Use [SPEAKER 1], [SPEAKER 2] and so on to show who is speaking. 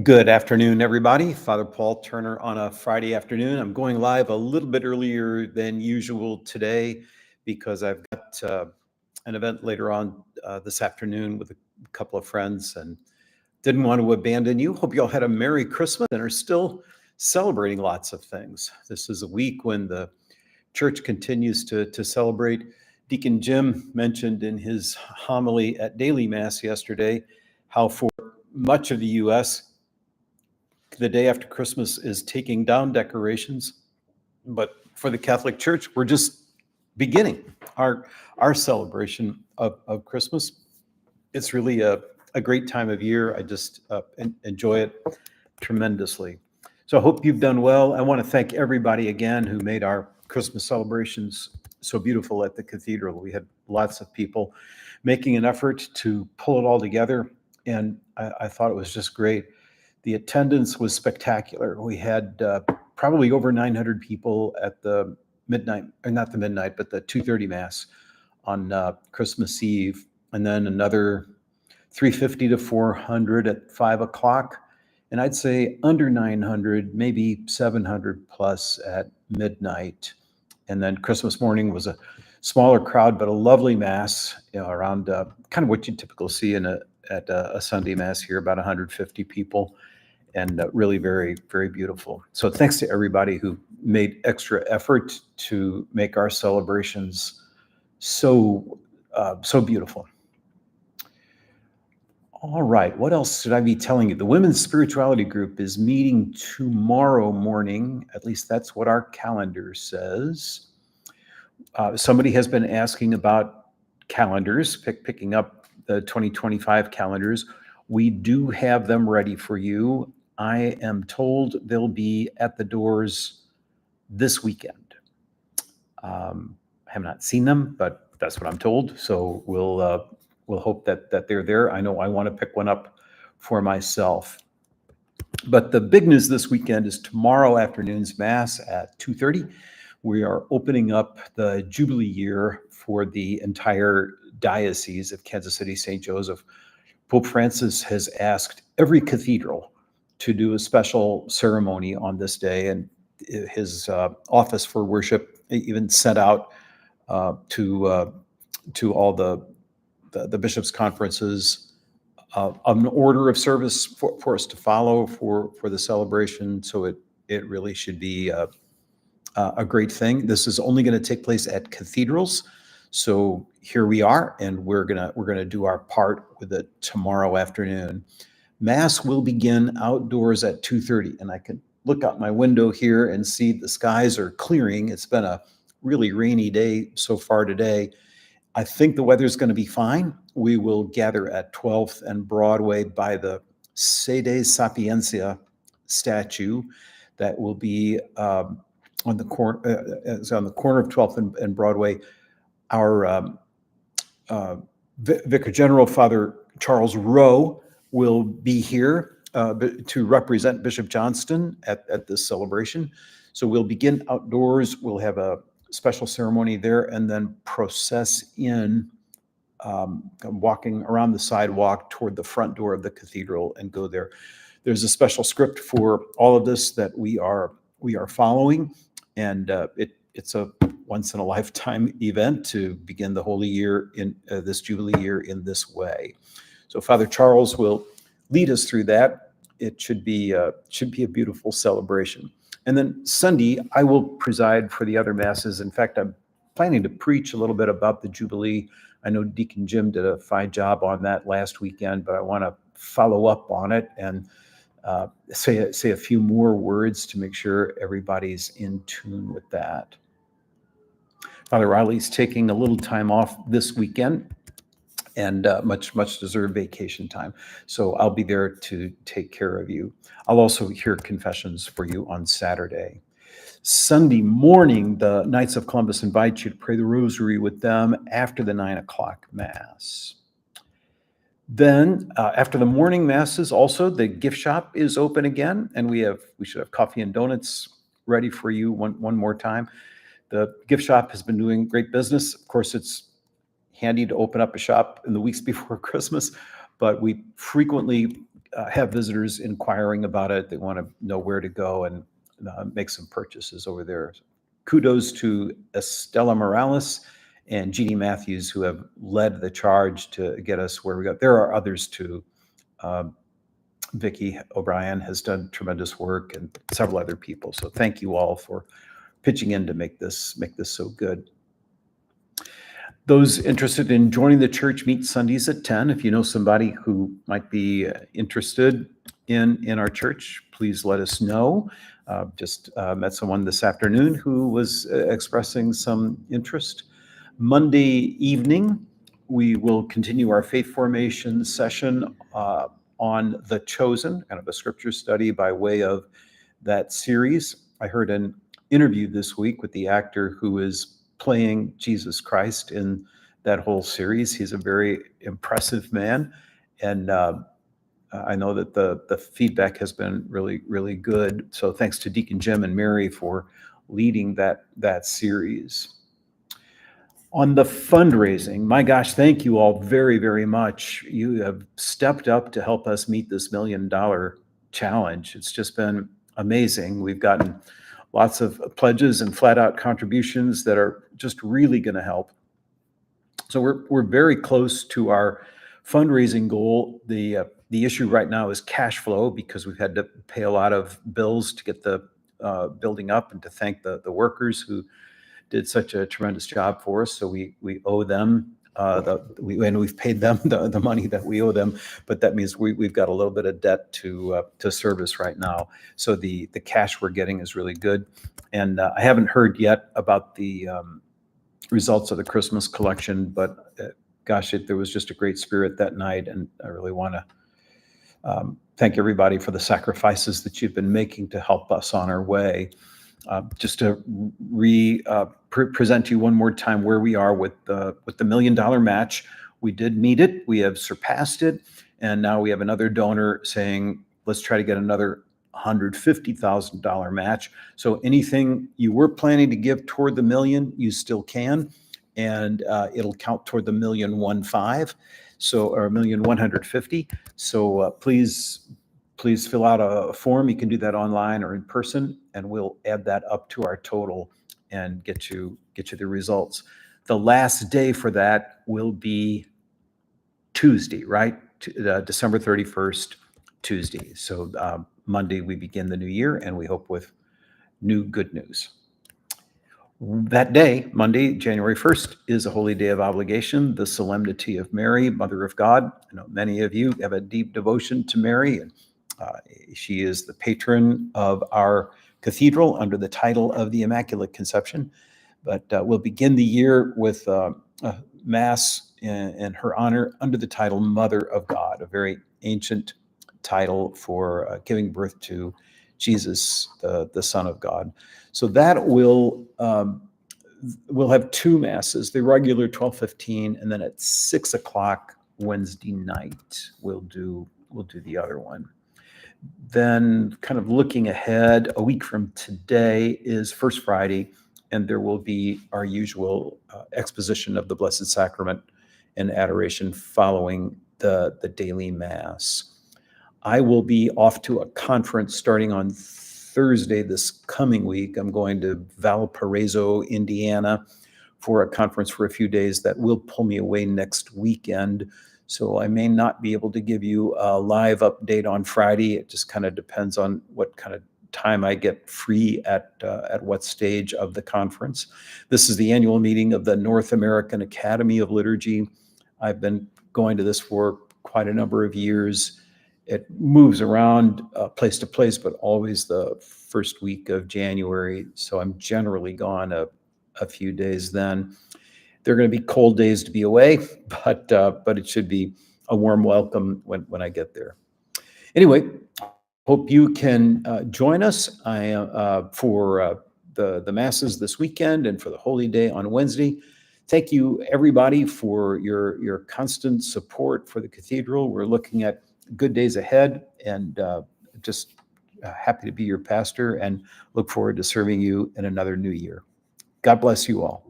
[SPEAKER 1] Good afternoon, everybody. Father Paul Turner on a Friday afternoon. I'm going live a little bit earlier than usual today because I've got an event later on this afternoon with a couple of friends and didn't want to abandon you. Hope you all had a Merry Christmas and are still celebrating lots of things. This is a week when the church continues to celebrate. Deacon Jim mentioned in his homily at Daily Mass yesterday how for much of the U.S., the day after Christmas is taking down decorations, but for the Catholic Church, we're just beginning our celebration of Christmas. It's really a great time of year. I just enjoy it tremendously. So I hope you've done well. I want to thank everybody again who made our Christmas celebrations so beautiful at the cathedral. We had lots of people making an effort to pull it all together, and I thought it was just great. The attendance was spectacular. We had probably over 900 people at the midnight, or not the midnight, but the 2:30 Mass on Christmas Eve, and then another 350 to 400 at 5 o'clock. And I'd say under 900, maybe 700 plus at midnight. And then Christmas morning was a smaller crowd, but a lovely Mass, around kind of what you typically see at a Sunday Mass here, about 150 people. And really very, very beautiful. So thanks to everybody who made extra effort to make our celebrations so beautiful. All right, what else should I be telling you? The Women's Spirituality Group is meeting tomorrow morning. At least that's what our calendar says. Somebody has been asking about calendars, picking up the 2025 calendars. We do have them ready for you. I am told they'll be at the doors this weekend. I have not seen them, but that's what I'm told. So we'll hope that they're there. I know I want to pick one up for myself. But the big news this weekend is tomorrow afternoon's Mass at 2:30. We are opening up the Jubilee year for the entire Diocese of Kansas City, St. Joseph. Pope Francis has asked every cathedral to do a special ceremony on this day, and his office for worship even sent out to all the bishops' conferences an order of service for us to follow for the celebration. So it really should be a great thing. This is only going to take place at cathedrals. So here we are, and we're gonna do our part with it tomorrow afternoon. Mass will begin outdoors at 2:30, and I can look out my window here and see the skies are clearing. It's been a really rainy day so far today. I think the weather's going to be fine. We will gather at 12th and Broadway by the Sede Sapiencia statue that will be on the corner of 12th and Broadway. Our Vicar General, Father Charles Rowe, will be here to represent Bishop Johnston at this celebration. So we'll begin outdoors. We'll have a special ceremony there and then process in, walking around the sidewalk toward the front door of the cathedral and go there. There's a special script for all of this that we are following, and it's a once in a lifetime event to begin the Holy Year in this Jubilee year in this way. So Father Charles will lead us through that. It should be a beautiful celebration. And then Sunday, I will preside for the other Masses. In fact, I'm planning to preach a little bit about the Jubilee. I know Deacon Jim did a fine job on that last weekend, but I want to follow up on it and say a few more words to make sure everybody's in tune with that. Father Riley's taking a little time off this weekend, and much deserved vacation time. So I'll be there to take care of you. I'll also hear confessions for you on Saturday. Sunday morning, the Knights of Columbus invite you to pray the rosary with them after the 9 o'clock Mass. Then after the morning Masses, also the gift shop is open again, and we should have coffee and donuts ready for you one more time. The gift shop has been doing great business. Of course, it's handy to open up a shop in the weeks before Christmas, but we frequently have visitors inquiring about it. They want to know where to go and make some purchases over there. Kudos to Estella Morales and Jeannie Matthews, who have led the charge to get us where we got. There are others too. Vicki O'Brien has done tremendous work, and several other people. So thank you all for pitching in to make this so good. Those interested in joining the church meet Sundays at 10. If you know somebody who might be interested in our church, please let us know. Just met someone this afternoon who was expressing some interest. Monday evening, we will continue our faith formation session on The Chosen, kind of a scripture study by way of that series. I heard an interview this week with the actor who is playing Jesus Christ in that whole series. He's a very impressive man, and I know that the feedback has been really, really good. So thanks to Deacon Jim and Mary for leading that series. On the fundraising, my gosh, thank you all very, very much. You have stepped up to help us meet this $1 million challenge. It's just been amazing. We've gotten lots of pledges and flat out contributions that are just really going to help. So we're very close to our fundraising goal. The issue right now is cash flow, because we've had to pay a lot of bills to get the building up, and to thank the workers who did such a tremendous job for us. So we owe them, and we've paid them the money that we owe them, but that means we've got a little bit of debt to service right now. So the cash we're getting is really good. And I haven't heard yet about the results of the Christmas collection, but gosh, there was just a great spirit that night. And I really want to thank everybody for the sacrifices that you've been making to help us on our way. Just to present to you one more time where we are with the $1 million match. We did meet it. We have surpassed it. And now we have another donor saying, let's try to get another $150,000 match. So anything you were planning to give toward the million, you still can. And it'll count toward the $1,150,000. So, or $1,150,000. So please fill out a form. You can do that online or in person, and we'll add that up to our total and get you the results. The last day for that will be Tuesday, right? December 31st, Tuesday. So Monday we begin the new year, and we hope with new good news. That day, Monday, January 1st, is a holy day of obligation, the Solemnity of Mary, Mother of God. I know many of you have a deep devotion to Mary, and she is the patron of our cathedral under the title of the Immaculate Conception. But we'll begin the year with a Mass in her honor under the title Mother of God, a very ancient title for giving birth to Jesus, the Son of God. So that we'll have two Masses, the regular 12:15, and then at 6 o'clock Wednesday night, we'll do the other one. Then, kind of looking ahead, a week from today is First Friday, and there will be our usual exposition of the Blessed Sacrament and adoration following the daily Mass. I will be off to a conference starting on Thursday this coming week. I'm going to Valparaiso, Indiana, for a conference for a few days that will pull me away next weekend. So I may not be able to give you a live update on Friday. It just kind of depends on what kind of time I get free at what stage of the conference. This is the annual meeting of the North American Academy of Liturgy. I've been going to this for quite a number of years. It moves around place to place, but always the first week of January. So I'm generally gone a few days then. There are going to be cold days to be away, but it should be a warm welcome when I get there. Anyway, hope you can join us for the Masses this weekend and for the Holy Day on Wednesday. Thank you, everybody, for your constant support for the Cathedral. We're looking at good days ahead, and just happy to be your pastor and look forward to serving you in another new year. God bless you all.